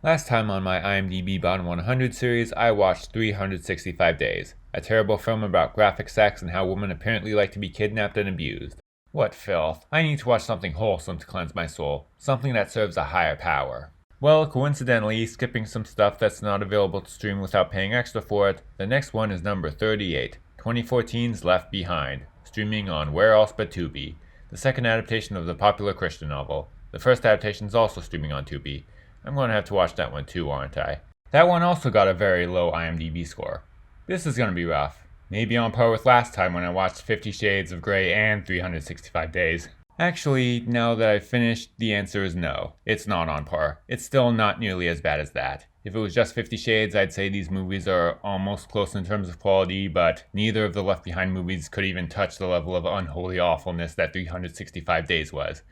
Last time on my IMDB Bottom 100 series, I watched 365 Days, a terrible film about graphic sex and how women apparently like to be kidnapped and abused. What filth. I need to watch something wholesome to cleanse my soul, something that serves a higher power. Well, coincidentally, skipping some stuff that's not available to stream without paying extra for it, the next one is number 38, 2014's Left Behind, streaming on Where Else But Tubi, the second adaptation of the popular Christian novel. The first adaptation is also streaming on Tubi. I'm going to have to watch that one too, aren't I? That one also got a very low IMDb score. This is going to be rough. Maybe on par with last time when I watched 50 Shades of Grey and 365 Days. Actually, now that I've finished, the answer is no. It's not on par. It's still not nearly as bad as that. If it was just 50 Shades, I'd say these movies are almost close in terms of quality, but neither of the Left Behind movies could even touch the level of unholy awfulness that 365 Days was.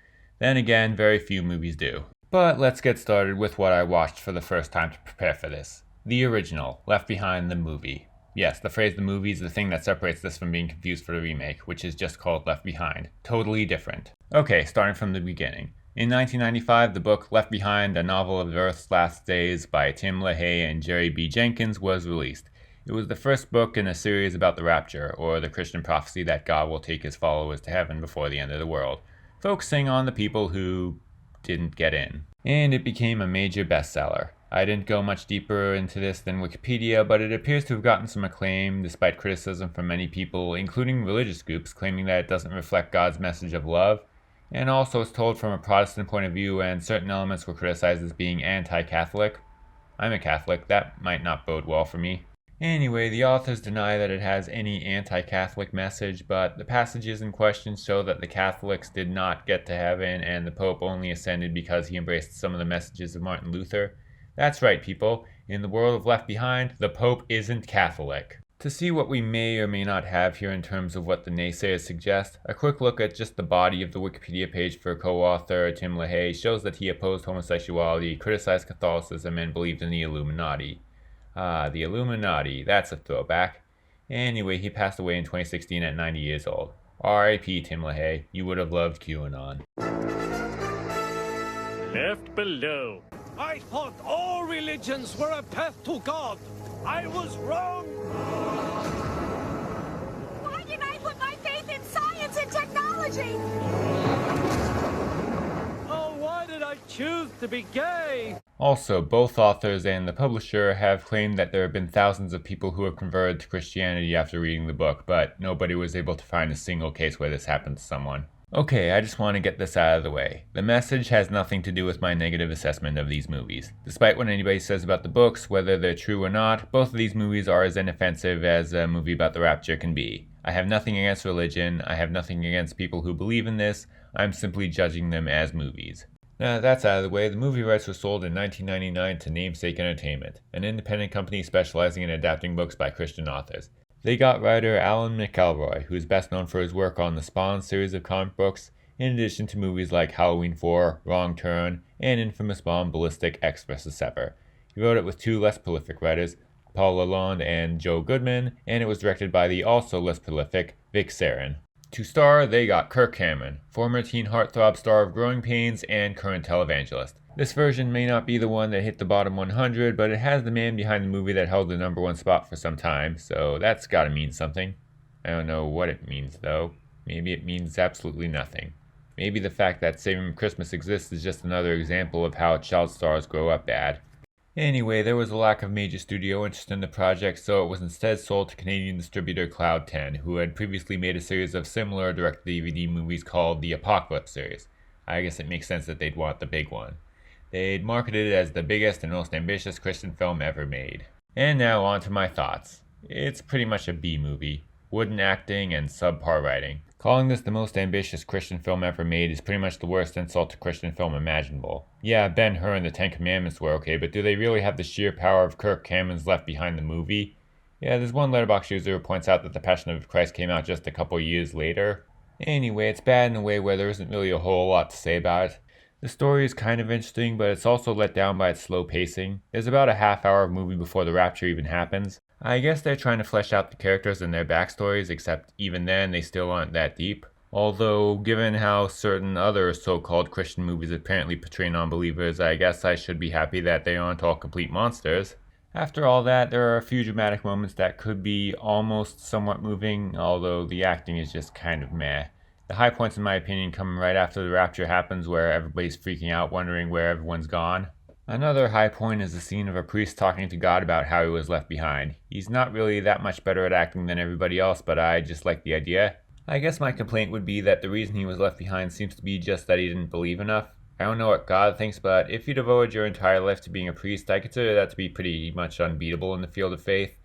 Then again, very few movies do. But let's get started with what I watched for the first time to prepare for this. The original, Left Behind the movie. Yes, the phrase the movie is the thing that separates this from being confused for the remake, which is just called Left Behind. Totally different. Okay, starting from the beginning. In 1995, the book Left Behind, a novel of Earth's last days by Tim LaHaye and Jerry B. Jenkins was released. It was the first book in a series about the rapture, or the Christian prophecy that God will take his followers to heaven before the end of the world, focusing on the people who didn't get in. And it became a major bestseller. I didn't go much deeper into this than Wikipedia, but it appears to have gotten some acclaim despite criticism from many people, including religious groups, claiming that it doesn't reflect God's message of love. And also it's told from a Protestant point of view, and certain elements were criticized as being anti-Catholic. I'm a Catholic, that might not bode well for me. Anyway, the authors deny that it has any anti-Catholic message, but the passages in question show that the Catholics did not get to heaven and the Pope only ascended because he embraced some of the messages of Martin Luther. That's right, people. In the world of Left Behind, the Pope isn't Catholic. To see what we may or may not have here in terms of what the naysayers suggest, a quick look at just the body of the Wikipedia page for co-author Tim LaHaye shows that he opposed homosexuality, criticized Catholicism, and believed in the Illuminati. Ah, the Illuminati, that's a throwback. Anyway, he passed away in 2016 at 90 years old. R.I.P. Tim LaHaye, you would have loved QAnon. Left below. I thought all religions were a path to God. I was wrong. Why did I put my faith in science and technology? Oh, why did I choose to be gay? Also, both authors and the publisher have claimed that there have been thousands of people who have converted to Christianity after reading the book, but nobody was able to find a single case where this happened to someone. Okay, I just want to get this out of the way. The message has nothing to do with my negative assessment of these movies. Despite what anybody says about the books, whether they're true or not, both of these movies are as inoffensive as a movie about the rapture can be. I have nothing against religion, I have nothing against people who believe in this, I'm simply judging them as movies. Now that's out of the way, the movie rights were sold in 1999 to Namesake Entertainment, an independent company specializing in adapting books by Christian authors. They got writer Alan McElroy, who is best known for his work on the Spawn series of comic books, in addition to movies like Halloween 4, Wrong Turn, and infamous bomb Ballistic X vs. Sever. He wrote it with two less prolific writers, Paul Lalonde and Joe Goodman, and it was directed by the also less prolific Vic Sarin. To star, they got Kirk Cameron, former teen heartthrob star of Growing Pains and current televangelist. This version may not be the one that hit the bottom 100, but it has the man behind the movie that held the number one spot for some time, so that's gotta mean something. I don't know what it means though. Maybe it means absolutely nothing. Maybe the fact that Saving Christmas exists is just another example of how child stars grow up bad. Anyway, there was a lack of major studio interest in the project, so it was instead sold to Canadian distributor Cloud 10, who had previously made a series of similar direct-to-DVD movies called the Apocalypse series. I guess it makes sense that they'd want the big one. They'd marketed it as the biggest and most ambitious Christian film ever made. And now on to my thoughts. It's pretty much a B movie. Wooden acting and subpar writing. Calling this the most ambitious Christian film ever made is pretty much the worst insult to Christian film imaginable. Yeah, Ben-Hur and the Ten Commandments were okay, but do they really have the sheer power of Kirk Cameron's Left Behind the movie? Yeah, there's one Letterboxd user who points out that The Passion of Christ came out just a couple years later. Anyway, it's bad in a way where there isn't really a whole lot to say about it. The story is kind of interesting, but it's also let down by its slow pacing. There's about a half hour of movie before the rapture even happens. I guess they're trying to flesh out the characters and their backstories, except even then they still aren't that deep. Although, given how certain other so-called Christian movies apparently portray non-believers, I guess I should be happy that they aren't all complete monsters. After all that, there are a few dramatic moments that could be almost somewhat moving, although the acting is just kind of meh. The high points in my opinion come right after the rapture happens, where everybody's freaking out wondering where everyone's gone. Another high point is the scene of a priest talking to God about how he was left behind. He's not really that much better at acting than everybody else, but I just like the idea. I guess my complaint would be that the reason he was left behind seems to be just that he didn't believe enough. I don't know what God thinks, but if you devoted your entire life to being a priest, I consider that to be pretty much unbeatable in the field of faith.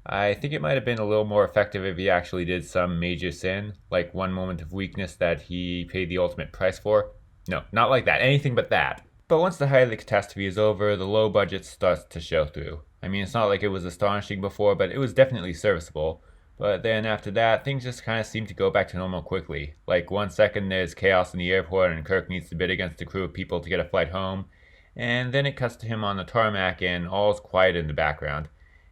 I think it might have been a little more effective if he actually did some major sin, like one moment of weakness that he paid the ultimate price for. No, not like that, anything but that. But once the height of the catastrophe is over, the low budget starts to show through. I mean, it's not like it was astonishing before, but it was definitely serviceable. But then after that, things just kind of seem to go back to normal quickly. Like 1 second there's chaos in the airport and Kirk needs to bid against a crew of people to get a flight home. And then it cuts to him on the tarmac and all's quiet in the background.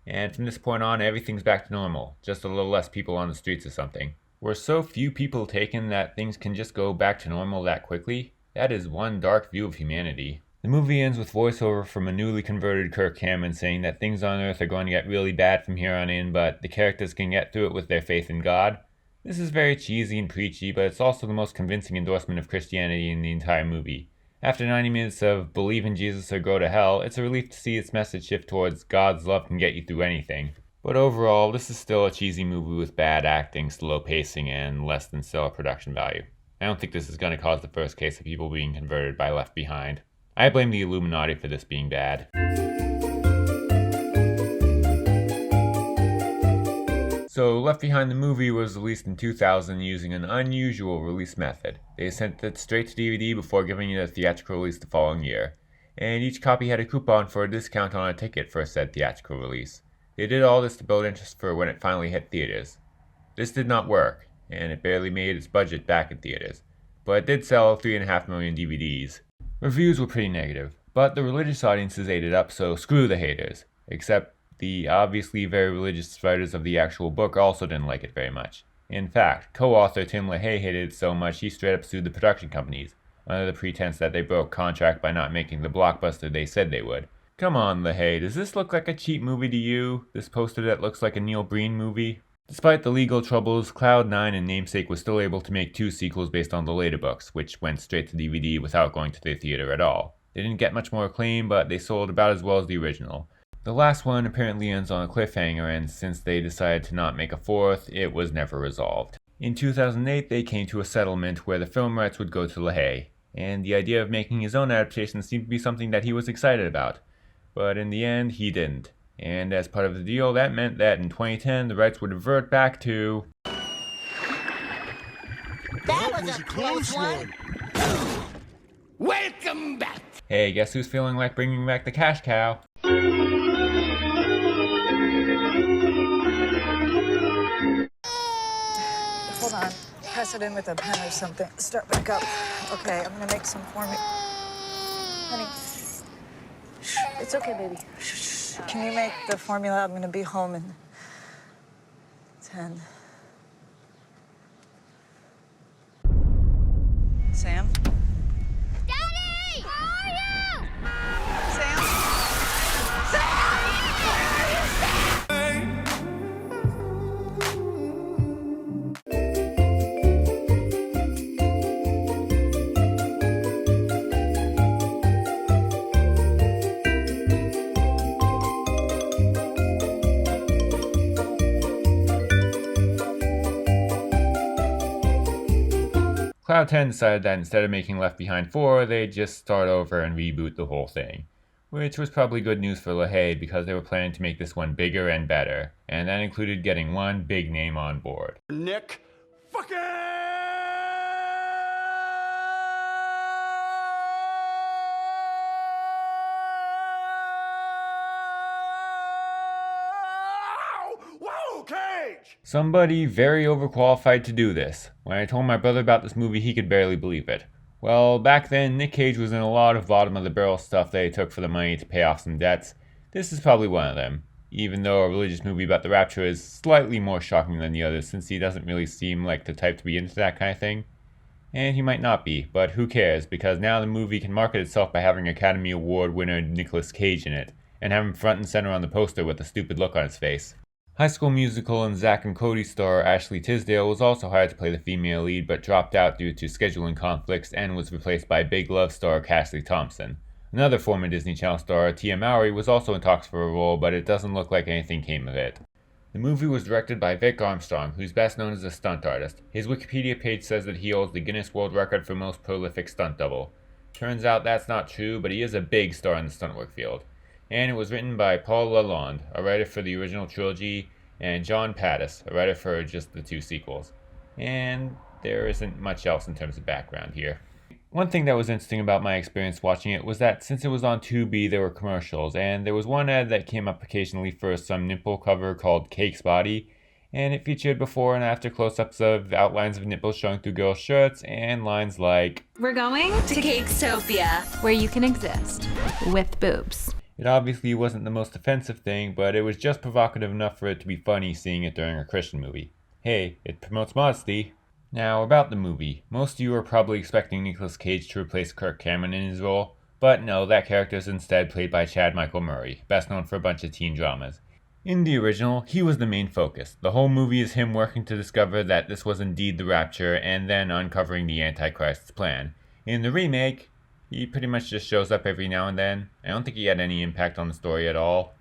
And from this point on, everything's back to normal. Just a little less people on the streets or something. Were so few people taken that things can just go back to normal that quickly? That is one dark view of humanity. The movie ends with voiceover from a newly converted Kirk Cameron saying that things on Earth are going to get really bad from here on in, but the characters can get through it with their faith in God. This is very cheesy and preachy, but it's also the most convincing endorsement of Christianity in the entire movie. After 90 minutes of believe in Jesus or go to hell, it's a relief to see its message shift towards God's love can get you through anything. But overall, this is still a cheesy movie with bad acting, slow pacing, and less than stellar production value. I don't think this is going to cause the first case of people being converted by Left Behind. I blame the Illuminati for this being bad. So, Left Behind the movie was released in 2000 using an unusual release method. They sent it straight to DVD before giving it a theatrical release the following year. And each copy had a coupon for a discount on a ticket for said theatrical release. They did all this to build interest for when it finally hit theaters. This did not work, and it barely made its budget back in theaters. But it did sell 3.5 million DVDs. Reviews were pretty negative, but the religious audiences ate it up, so screw the haters. Except the obviously very religious writers of the actual book also didn't like it very much. In fact, co-author Tim LaHaye hated it so much he straight up sued the production companies, under the pretense that they broke contract by not making the blockbuster they said they would. Come on, LaHaye, does this look like a cheap movie to you? This poster that looks like a Neil Breen movie? Despite the legal troubles, Cloud9 and Namesake was still able to make 2 sequels based on the later books, which went straight to DVD without going to the theater at all. They didn't get much more acclaim, but they sold about as well as the original. The last one apparently ends on a cliffhanger, and since they decided to not make a 4th, it was never resolved. In 2008, they came to a settlement where the film rights would go to LaHaye, and the idea of making his own adaptation seemed to be something that he was excited about. But in the end, he didn't. And as part of the deal, that meant that in 2010, the rights would revert back to... That was a close one. Welcome back. Hey, guess who's feeling like bringing back the cash cow? Hold on. Press it in with a pen or something. Start back up. Okay, I'm gonna make some for me. Honey. Shh. It's okay, baby. Shh. Can you make the formula? I'm gonna be home in 10. Sam? Daddy! Where are you? Sam? Cloud 10 decided that instead of making Left Behind 4, they'd just start over and reboot the whole thing. Which was probably good news for LaHaye because they were planning to make this one bigger and better, and that included getting one big name on board. Nick fucking... Whoa, Cage! Somebody very overqualified to do this. When I told my brother about this movie, he could barely believe it. Well, back then, Nick Cage was in a lot of bottom-of-the-barrel stuff that he took for the money to pay off some debts. This is probably one of them. even though a religious movie about the rapture is slightly more shocking than the others since he doesn't really seem like the type to be into that kind of thing. And he might not be, but who cares, because now the movie can market itself by having Academy Award winner Nicolas Cage in it, and have him front and center on the poster with a stupid look on his face. High School Musical and Zack and Cody star Ashley Tisdale was also hired to play the female lead but dropped out due to scheduling conflicts and was replaced by Big Love star Cashley Thompson. Another former Disney Channel star, Tia Mowry, was also in talks for a role, but it doesn't look like anything came of it. The movie was directed by Vic Armstrong, who's best known as a stunt artist. His Wikipedia page says that he holds the Guinness World Record for most prolific stunt double. Turns out that's not true, but he is a big star in the stunt work field. And it was written by Paul Lalonde, a writer for the original trilogy, and John Pattis, a writer for just the 2 sequels. And there isn't much else in terms of background here. One thing that was interesting about my experience watching it was that since it was on Tubi, there were commercials, and there was one ad that came up occasionally for some nipple cover called Cake's Body, and it featured before and after close-ups of outlines of nipples showing through girls' shirts, and lines like, "We're going to Cakesopia, where you can exist with boobs." It obviously wasn't the most offensive thing, but it was just provocative enough for it to be funny seeing it during a Christian movie. Hey, it promotes modesty. Now, about the movie. Most of you are probably expecting Nicolas Cage to replace Kirk Cameron in his role, but no, that character is instead played by Chad Michael Murray, best known for a bunch of teen dramas. In the original, he was the main focus. The whole movie is him working to discover that this was indeed the rapture, and then uncovering the Antichrist's plan. In the remake, he pretty much just shows up every now and then. I don't think he had any impact on the story at all.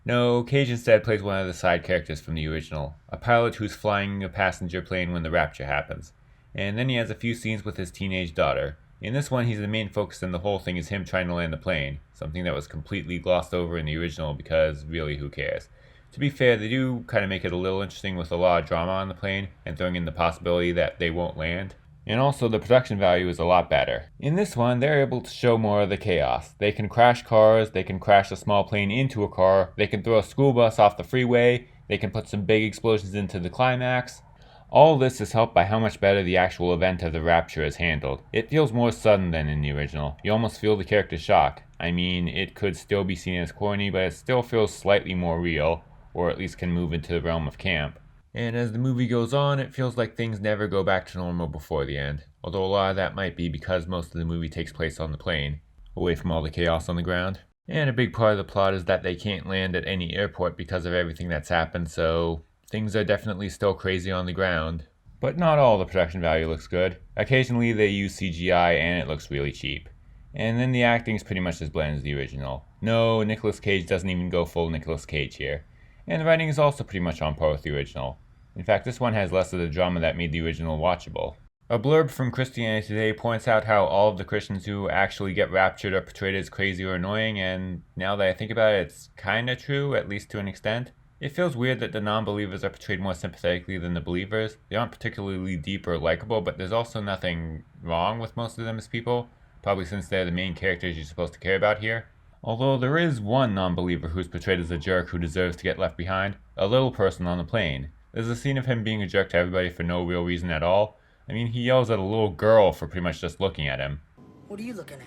No, Cage instead plays one of the side characters from the original, a pilot who's flying a passenger plane when the rapture happens. And then he has a few scenes with his teenage daughter. In this one, he's the main focus and the whole thing is him trying to land the plane, something that was completely glossed over in the original because really who cares. To be fair, they do kind of make it a little interesting with a lot of drama on the plane and throwing in the possibility that they won't land. And also the production value is a lot better. In this one, they're able to show more of the chaos. They can crash cars, they can crash a small plane into a car, they can throw a school bus off the freeway, they can put some big explosions into the climax. All this is helped by how much better the actual event of the rapture is handled. It feels more sudden than in the original. You almost feel the character's shock. I mean, it could still be seen as corny, but it still feels slightly more real, or at least can move into the realm of camp. And as the movie goes on, it feels like things never go back to normal before the end, although a lot of that might be because most of the movie takes place on the plane, away from all the chaos on the ground. And a big part of the plot is that they can't land at any airport because of everything that's happened, so things are definitely still crazy on the ground. But not all the production value looks good. Occasionally they use CGI and it looks really cheap. And then the acting is pretty much as bland as the original. No, Nicolas Cage doesn't even go full Nicolas Cage here. And the writing is also pretty much on par with the original. In fact, this one has less of the drama that made the original watchable. A blurb from Christianity Today points out how all of the Christians who actually get raptured are portrayed as crazy or annoying, and now that I think about it, it's kinda true, at least to an extent. It feels weird that the non-believers are portrayed more sympathetically than the believers. They aren't particularly deep or likable, but there's also nothing wrong with most of them as people, probably since they're the main characters you're supposed to care about here. Although there is one non-believer who's portrayed as a jerk who deserves to get left behind, a little person on the plane. There's a scene of him being a jerk to everybody for no real reason at all. I mean, he yells at a little girl for pretty much just looking at him. What are you looking at?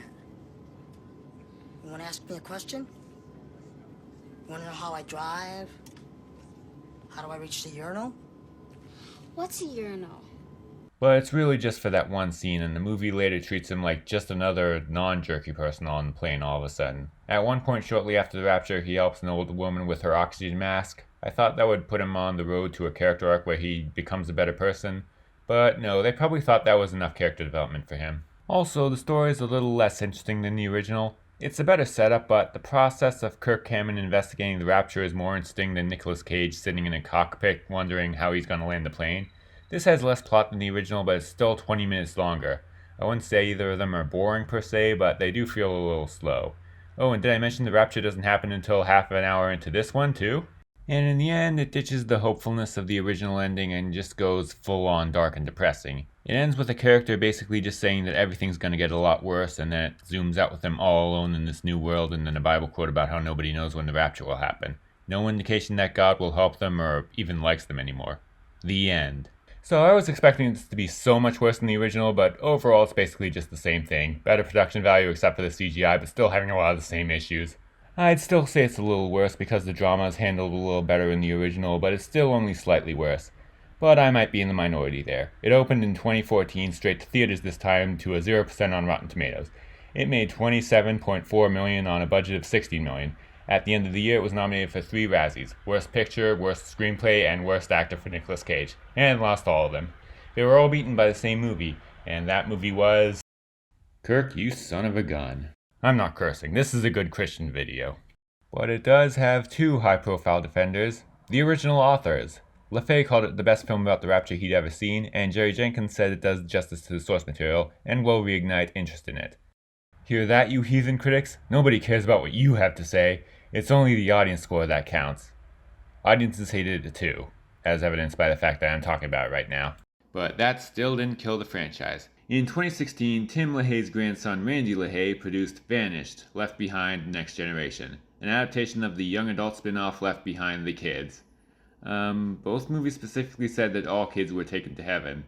You want to ask me a question? You want to know how I drive? How do I reach the urinal? What's a urinal? But it's really just for that one scene, and the movie later treats him like just another non-jerky person on the plane all of a sudden. At one point shortly after the rapture, he helps an old woman with her oxygen mask. I thought that would put him on the road to a character arc where he becomes a better person, but no, they probably thought that was enough character development for him. Also, the story is a little less interesting than the original. It's a better setup, but the process of Kirk Cameron investigating the rapture is more interesting than Nicolas Cage sitting in a cockpit wondering how he's going to land the plane. This has less plot than the original, but it's still 20 minutes longer. I wouldn't say either of them are boring per se, but they do feel a little slow. Oh, and did I mention the rapture doesn't happen until half an hour into this one, too? And in the end, it ditches the hopefulness of the original ending and just goes full-on dark and depressing. It ends with a character basically just saying that everything's going to get a lot worse, and then it zooms out with them all alone in this new world, and then a Bible quote about how nobody knows when the rapture will happen. No indication that God will help them or even likes them anymore. The end. So I was expecting this to be so much worse than the original, but overall it's basically just the same thing. Better production value except for the CGI, but still having a lot of the same issues. I'd still say it's a little worse because the drama is handled a little better in the original, but it's still only slightly worse. But I might be in the minority there. It opened in 2014 straight to theaters this time to a 0% on Rotten Tomatoes. It made $27.4 million on a budget of $60 million. At the end of the year, it was nominated for 3 Razzies: Worst Picture, Worst Screenplay, and Worst Actor for Nicolas Cage, and lost all of them. They were all beaten by the same movie, and that movie was... Kirk, you son of a gun. I'm not cursing, this is a good Christian video. But it does have 2 high-profile defenders, the original authors. LaFay called it the best film about the rapture he'd ever seen, and Jerry Jenkins said it does justice to the source material and will reignite interest in it. Hear that, you heathen critics? Nobody cares about what you have to say. It's only the audience score that counts. Audiences hated it too, as evidenced by the fact that I'm talking about it right now. But that still didn't kill the franchise. In 2016, Tim LaHaye's grandson Randy LaHaye produced Vanished, Left Behind, Next Generation, an adaptation of the young adult spin-off Left Behind the Kids. Both movies specifically said that all kids were taken to heaven.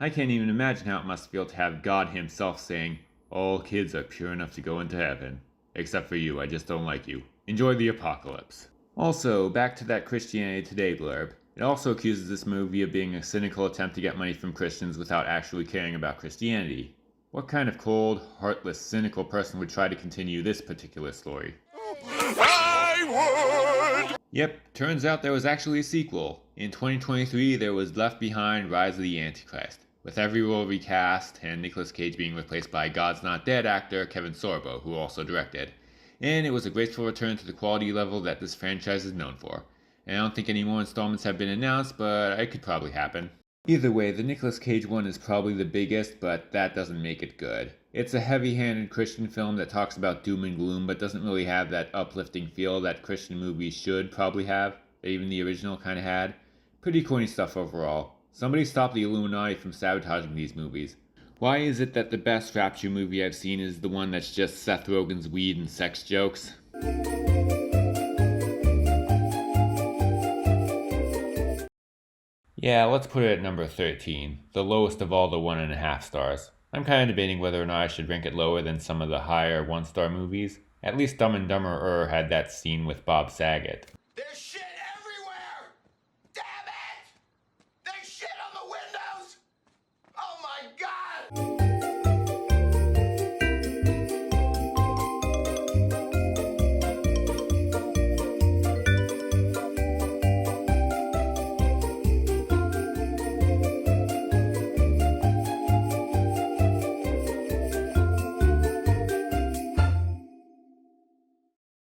I can't even imagine how it must feel to have God himself saying, "All kids are pure enough to go into heaven. Except for you, I just don't like you. Enjoy the apocalypse." Also, back to that Christianity Today blurb. It also accuses this movie of being a cynical attempt to get money from Christians without actually caring about Christianity. What kind of cold, heartless, cynical person would try to continue this particular story? I would! Yep, turns out there was actually a sequel. In 2023, there was Left Behind: Rise of the Antichrist, with every role recast and Nicolas Cage being replaced by God's Not Dead actor Kevin Sorbo, who also directed. And it was a graceful return to the quality level that this franchise is known for. And I don't think any more installments have been announced, but it could probably happen. Either way, the Nicolas Cage one is probably the biggest, but that doesn't make it good. It's a heavy-handed Christian film that talks about doom and gloom, but doesn't really have that uplifting feel that Christian movies should probably have, that even the original kind of had. Pretty corny stuff overall. Somebody stop the Illuminati from sabotaging these movies. Why is it that the best rapture movie I've seen is the one that's just Seth Rogen's weed and sex jokes? Yeah, let's put it at number 13, the lowest of all the 1.5 stars. I'm kind of debating whether or not I should rank it lower than some of the higher 1-star movies. At least Dumb and Dumber had that scene with Bob Saget.